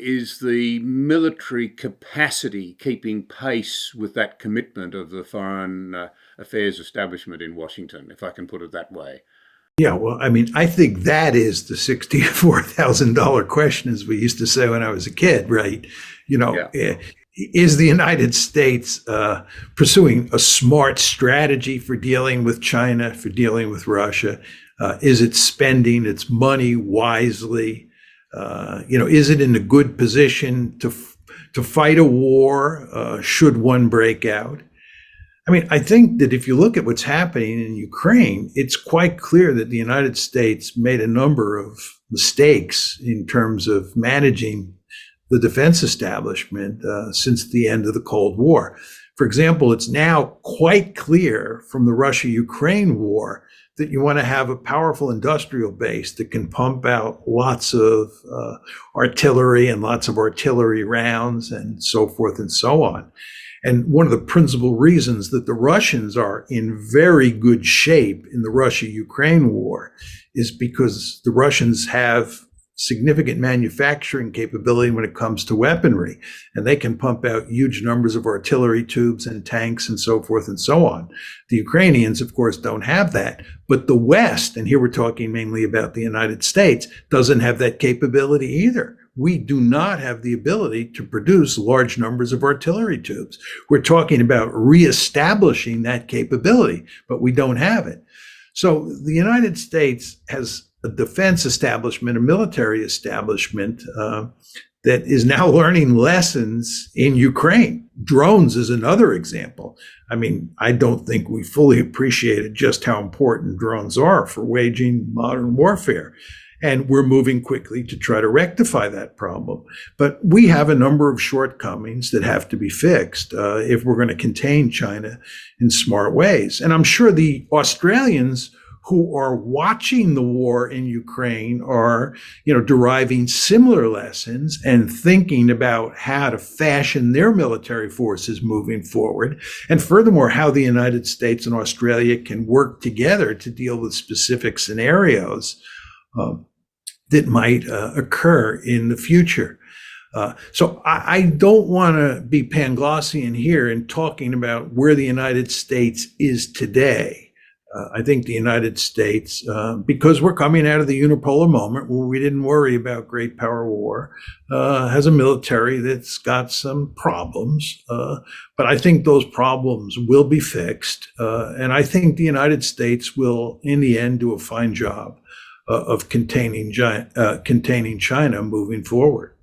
is the military capacity keeping pace with that commitment of the foreign affairs establishment in Washington, if I can put it that way? Yeah, well, I mean, I think that is the $64,000 question, as we used to say when I was a kid, right? You know, Yeah. is the United States pursuing a smart strategy for dealing with China, for dealing with Russia? Is it spending its money wisely? Is it in a good position to fight a war should one break out? I mean, I think that if you look at what's happening in Ukraine, it's quite clear that the United States made a number of mistakes in terms of managing the defense establishment since the end of the Cold War. For example, it's now quite clear from the Russia-Ukraine war that you want to have a powerful industrial base that can pump out lots of artillery and lots of artillery rounds and so forth and so on. And one of the principal reasons that the Russians are in very good shape in the Russia-Ukraine war is because the Russians have significant manufacturing capability when it comes to weaponry, and they can pump out huge numbers of artillery tubes and tanks and so forth and so on. The Ukrainians, of course, don't have that, but the West, and here we're talking mainly about the United States, doesn't have that capability either. We do not have the ability to produce large numbers of artillery tubes. We're talking about reestablishing that capability, but we don't have it. So the United States has a defense establishment, a military establishment that is now learning lessons in Ukraine. Drones is another example. I mean, I don't think we fully appreciated just how important drones are for waging modern warfare. And we're moving quickly to try to rectify that problem. But we have a number of shortcomings that have to be fixed if we're going to contain China in smart ways. And I'm sure the Australians who are watching the war in Ukraine are, deriving similar lessons and thinking about how to fashion their military forces moving forward. And furthermore, how the United States and Australia can work together to deal with specific scenarios that might occur in the future. So I don't want to be Panglossian here in talking about where the United States is today. I think the United States, because we're coming out of the unipolar moment where we didn't worry about great power war, has a military that's got some problems. But I think those problems will be fixed. And I think the United States will, in the end, do a fine job of containing China moving forward.